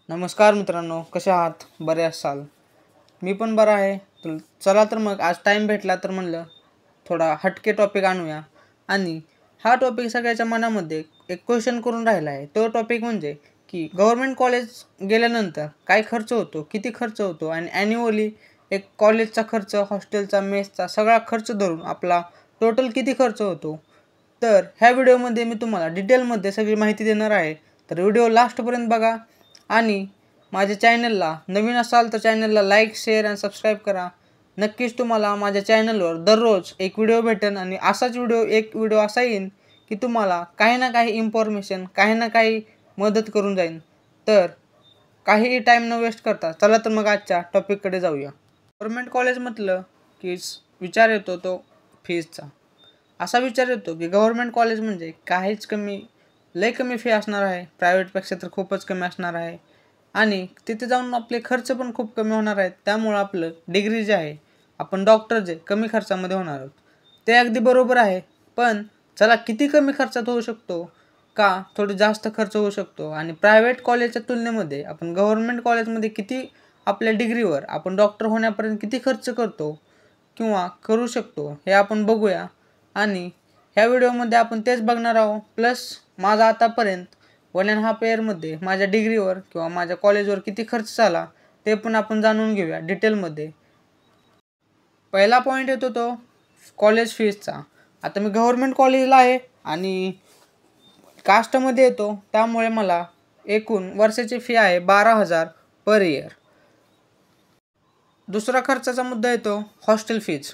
नमस्कार मित्रांनो, कसे आहात? बरे असाल? मी पण बरा आहे. चला तर मग आज टाईम भेटला तर म्हणलं थोडा हटके टॉपिक आणूया. आणि हा टॉपिक सगळ्याच्या मनामध्ये एक क्वेश्चन करून राहिला आहे. तो टॉपिक म्हणजे की गव्हर्मेंट कॉलेज गेल्यानंतर काय खर्च होतो, किती खर्च होतो आणि ॲन्युअली एक कॉलेजचा खर्च, हॉस्टेलचा, मेसचा सगळा खर्च धरून आपला टोटल किती खर्च होतो. तर ह्या व्हिडिओमध्ये मी तुम्हाला डिटेलमध्ये सगळी माहिती देणार आहे. तर व्हिडिओ लास्टपर्यंत बघा. आणि माझ्या चॅनलला नवीन असाल तर चॅनलला लाईक, शेअर आणि सबस्क्राईब करा. नक्कीच तुम्हाला माझ्या चॅनलवर दररोज एक व्हिडिओ भेटेल आणि असाच एक व्हिडिओ असा येईन की तुम्हाला काही ना काही इन्फॉर्मेशन, काही ना काही मदत करून जाईन. तर काहीही टाईम न वेस्ट करता चला तर मग आजच्या टॉपिककडे जाऊया. गव्हर्मेंट कॉलेज म्हटलं की विचार येतो तो फीजचा. असा विचार येतो की गव्हर्मेंट कॉलेज म्हणजे काहीच लय कमी फी असणार आहे, प्रायव्हेटपेक्षा तर खूपच कमी असणार आहे. आणि तिथे जाऊन आपले खर्च पण खूप कमी होणार आहेत. त्यामुळं आपलं डिग्री जे आहे, आपण डॉक्टर जे कमी खर्चामध्ये होणार आहोत, ते अगदी बरोबर आहे. पण चला किती कमी खर्चात होऊ शकतो, का थोडं जास्त खर्च होऊ शकतो आणि प्रायव्हेट कॉलेजच्या तुलनेमध्ये आपण गव्हर्मेंट कॉलेजमध्ये किती आपल्या डिग्रीवर आपण डॉक्टर होण्यापर्यंत किती खर्च करतो किंवा करू शकतो हे आपण बघूया. आणि ह्या व्हिडिओमध्ये आपण तेच बघणार आहोत. प्लस माझा आतापर्यंत 1.5 इयरमध्ये माझ्या डिग्रीवर किंवा माझ्या कॉलेजवर किती खर्च झाला ते पण आपण जाणून घेऊया डिटेलमध्ये. पहिला पॉईंट येतो तो कॉलेज फीजचा. आता मी गव्हर्मेंट कॉलेजला आहे आणि कास्टमध्ये येतो, त्यामुळे मला एकूण वर्षाची फी आहे 12,000 पर इयर. दुसरा खर्चाचा मुद्दा येतो हॉस्टेल फीज.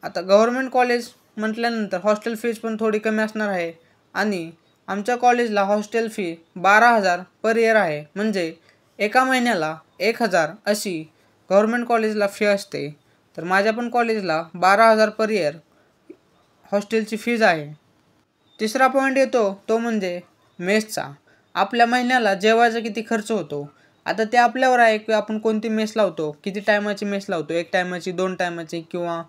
आता गव्हर्मेंट कॉलेज म्हटल्यानंतर हॉस्टेल फीज पण थोडी कमी असणार आहे. आणि आमच्या कॉलेजला हॉस्टेल फी 12,000 पर इयर आहे. म्हणजे एका महिन्याला 1,000 अशी गव्हर्मेंट कॉलेजला फी असते. तर माझ्या पण कॉलेजला 12,000 पर इयर हॉस्टेलची फीज आहे. तिसरा पॉईंट येतो तो म्हणजे मेसचा. आपल्या महिन्याला जेवायचा किती खर्च होतो. आता ते आपल्यावर आहे की आपण कोणती मेस लावतो, किती टायमाची मेस लावतो, 1 टायमाची, 2 टायमाची किंवा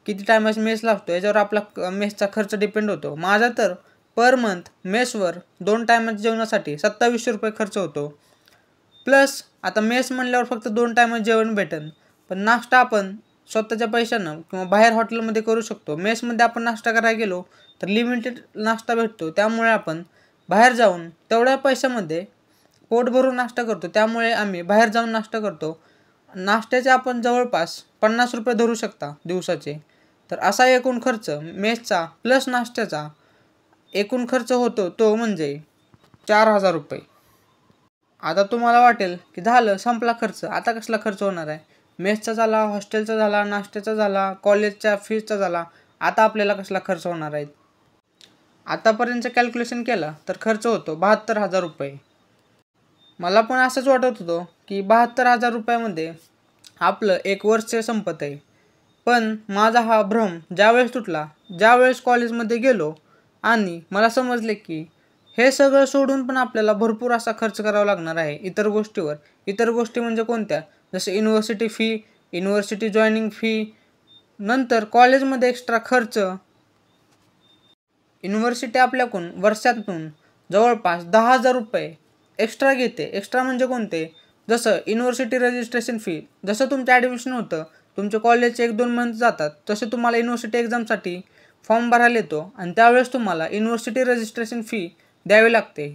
किती टायमाची मेस लावतो, याच्यावर आपला मेसचा खर्च डिपेंड होतो. माझा तर पर मंथ मेसवर 2 टायमाच्या जेवणासाठी 2700 रुपये खर्च होतो. प्लस आता मेस म्हणल्यावर फक्त 2 टायमाचं जेवण भेटेल, पण नाश्ता आपण स्वतःच्या पैशानं किंवा बाहेर हॉटेलमध्ये करू शकतो. मेसमध्ये आपण नाश्ता करायला गेलो तर लिमिटेड नाश्ता भेटतो, त्यामुळे आपण बाहेर जाऊन तेवढ्या पैशामध्ये पोट भरून नाश्ता करतो. त्यामुळे आम्ही बाहेर जाऊन नाश्ता करतो. नाश्त्याचे आपण जवळपास 50 रुपये धरू शकता दिवसाचे. तर असा एकूण खर्च मेसचा प्लस नाश्त्याचा एकूण खर्च होतो तो म्हणजे 4,000 रुपये. आता तुम्हाला वाटेल की झालं, संपला खर्च, आता कसला खर्च होणार आहे. मेसचा झाला, हॉस्टेलचा झाला, नाश्त्याचा झाला, कॉलेजच्या फीजचा झाला, आता आपल्याला कसला खर्च होणार आहे. आतापर्यंतचं कॅल्क्युलेशन केलं तर खर्च होतो 72,000 रुपये. मला पण असंच वाटत होतं की 72,000 रुपयामध्ये आपलं एक वर्ष संपत आहे. पण माझा हा भ्रम ज्यावेळेस तुटला, ज्यावेळेस कॉलेजमध्ये गेलो आणि मला समजले की हे सगळं सोडून पण आपल्याला भरपूर असा खर्च करावा लागणार आहे इतर गोष्टीवर. इतर गोष्टी म्हणजे कोणत्या, जसं university fee, university joining fee, नंतर कॉलेजमध्ये एक्स्ट्रा खर्च. युनिव्हर्सिटी आपल्याकडून वर्षातून जवळपास 10,000 रुपये एक्स्ट्रा घेते. एक्स्ट्रा म्हणजे कोणते, जसं युनिव्हर्सिटी रजिस्ट्रेशन फी. जसं तुमचं ॲडमिशन होतं, तुमचे कॉलेजचे 1-2 मंथ जातात, तसे तुम्हाला युनिव्हर्सिटी एक्झामसाठी फॉर्म भरायला येतो आणि त्यावेळेस तुम्हाला युनिव्हर्सिटी रजिस्ट्रेशन फी द्यावी लागते.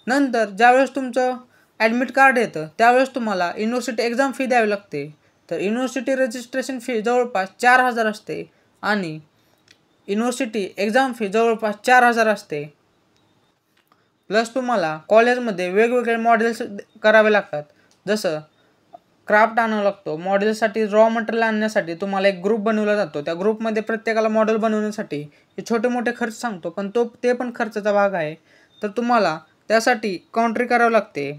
नंतर ज्यावेळेस तुमचं ॲडमिट कार्ड येतं त्यावेळेस तुम्हाला युनिव्हर्सिटी एक्झाम फी द्यावी लागते. तर युनिव्हर्सिटी रजिस्ट्रेशन फी जवळपास 4,000 असते आणि युनिव्हर्सिटी एक्झाम फी जवळपास 4,000 असते. प्लस तुम्हाला कॉलेजमध्ये वेगवेगळे मॉडेल्स करावे लागतात. जसं क्राफ्ट आणावं लागतो, मॉडेलसाठी रॉ मटेरियल आणण्यासाठी तुम्हाला एक ग्रुप बनवला जातो. त्या ग्रुपमध्ये प्रत्येकाला मॉडेल बनवण्यासाठी हे छोटे मोठे खर्च सांगतो, पण ते पण खर्चाचा भाग आहे. तर तुम्हाला त्यासाठी काउंट्री करावं लागते.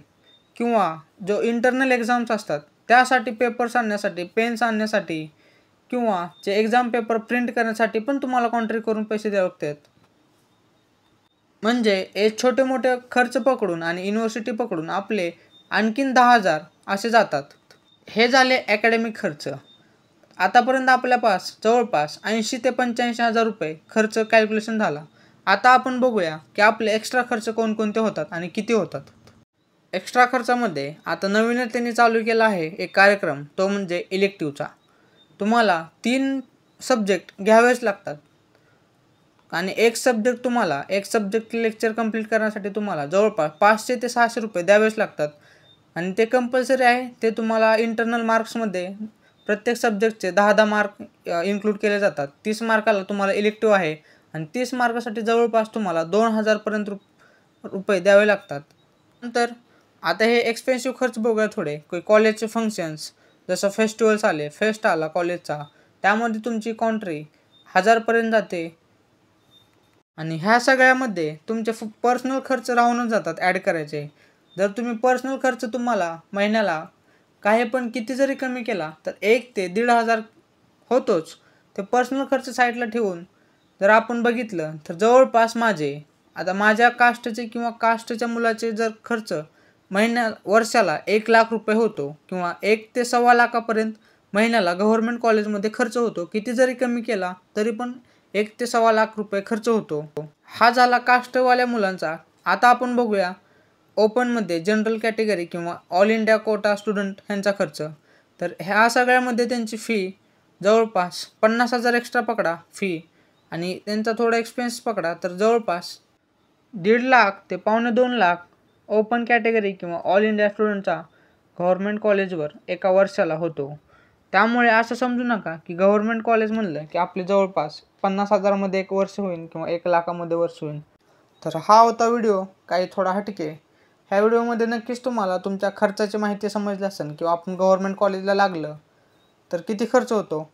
किंवा जो इंटरनल एक्झाम्स असतात त्यासाठी पेपर्स आणण्यासाठी, पेन्स आणण्यासाठी किंवा जे एक्झाम पेपर प्रिंट करण्यासाठी पण तुम्हाला काउंट्री करून पैसे द्यावे लागतात. म्हणजे हे छोटे मोठे खर्च पकडून आणि युनिव्हर्सिटी पकडून आपले आणखीन 10,000 असे जातात. हे झाले ॲकॅडमिक खर्च. आतापर्यंत आपल्यापास जवळपास 80,000 ते 85,000 रुपये खर्च कॅल्क्युलेशन झाला. आता आपण बघूया की आपले एक्स्ट्रा खर्च कोणकोणते होतात आणि किती होतात. एक्स्ट्रा खर्चामध्ये आता नवीनच त्यांनी चालू केला आहे एक कार्यक्रम, तो म्हणजे इलेक्टिव्हचा. तुम्हाला 3 सब्जेक्ट घ्यावेच लागतात आणि एक सब्जेक्ट लेक्चर कंप्लीट करण्यासाठी तुम्हाला जवळपास 500 ते 600 रुपये द्यावेच लागतात आणि ते कंपल्सरी आहे. ते तुम्हाला इंटरनल मार्क्समध्ये प्रत्येक सब्जेक्टचे 10-10 मार्क इन्क्लूड केले जातात. 30 मार्काला तुम्हाला इलेक्टिव्ह आहे आणि 30 मार्कासाठी जवळपास तुम्हाला 2000 पर्यंत रुपये द्यावे लागतात. नंतर आता हे एक्सपेन्सिव्ह खर्च बघूया थोडे. कॉलेजचे फंक्शन्स, जसं फेस्टिवल्स आले, फेस्ट आला कॉलेजचा, त्यामध्ये तुमची कॉन्ट्री 1000 पर्यंत जाते आणि ह्या सगळ्यामध्ये तुमचे पर्सनल खर्च राहूनच जातात ॲड करायचे. जर तुम्ही पर्सनल खर्च तुम्हाला महिन्याला काही पण किती जरी कमी केला तर 1 ते 1,500 होतोच. ते पर्सनल खर्च साईडला ठेवून जर आपण बघितलं तर जवळपास माझ्या कास्टचे किंवा कास्टच्या मुलाचे जर खर्च वर्षाला 1,00,000 रुपये होतो किंवा 1 ते 1.25 लाखापर्यंत महिन्याला गव्हर्नमेंट कॉलेजमध्ये खर्च होतो. किती जरी कमी केला तरी पण 1 ते 1.25 लाख रुपये खर्च होतो. हा झाला कास्टवाल्या मुलांचा. आता आपण बघूया ओपनमध्ये जनरल कॅटेगरी किंवा ऑल इंडिया कोटा स्टुडंट ह्यांचा खर्च. तर ह्या सगळ्यामध्ये त्यांची फी जवळपास 50,000 एक्स्ट्रा पकडा फी आणि त्यांचा थोडा एक्सपेन्स पकडा तर जवळपास 1.5 लाख ते 2.25 लाख ओपन कॅटेगरी किंवा ऑल इंडिया स्टुडंटचा गव्हर्नमेंट कॉलेजवर एका वर्षाला होतो. त्यामुळे असं समजू नका की गव्हर्नमेंट कॉलेज म्हणलं की आपले जवळपास 50,000मध्ये एक वर्ष होईल किंवा 1 लाखामध्ये वर्ष होईल. तर हा होता व्हिडिओ काही थोडा हटके. ह्या व्हिडिओमध्ये नक्कीच तुम्हाला तुमच्या खर्चाची माहिती समजली असेल किंवा आपण गव्हर्नमेंट कॉलेजला लागलं तर किती खर्च होतो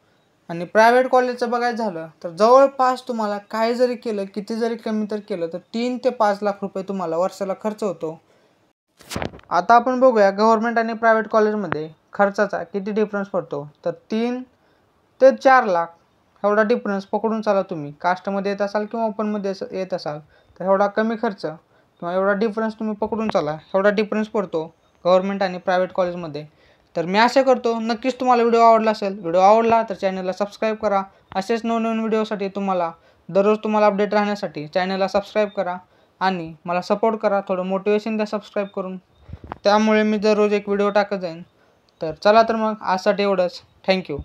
आणि प्रायव्हेट कॉलेजचं बघायचं झालं तर जवळपास तुम्हाला काही जरी केलं, किती जरी कमी तर केलं तर 3 ते 5 लाख रुपये तुम्हाला वर्षाला खर्च होतो. आता आपण बघूया गव्हर्नमेंट आणि प्रायव्हेट कॉलेजमध्ये खर्चाचा किती डिफरन्स पडतो. तर 3 ते 4 लाख एवढा डिफरन्स पकडून चाला. तुम्ही कास्टमध्ये येत असाल किंवा ओपनमध्ये येत असाल तर एवढा कमी खर्च किंवा एवढा डिफरन्स तुम्ही पकडून चाला. एवढा डिफरन्स पडतो गव्हर्नमेंट आणि प्रायव्हेट कॉलेजमध्ये. तर मी आशा करतो नक्कीच तुम्हाला व्हिडिओ आवडला असेल. व्हिडिओ आवडला तर चॅनलला सबस्क्राईब करा. असेच नवनवीन व्हिडिओसाठी दररोज तुम्हाला अपडेट राहण्यासाठी चॅनलला सबस्क्राईब करा आणि मला सपोर्ट करा. थोडं मोटिवेशन द्या सबस्क्राईब करून. त्यामुळे मी दररोज एक व्हिडिओ टाकत जाईन. तर चला तर मग आजसाठी एवढंच. थँक्यू.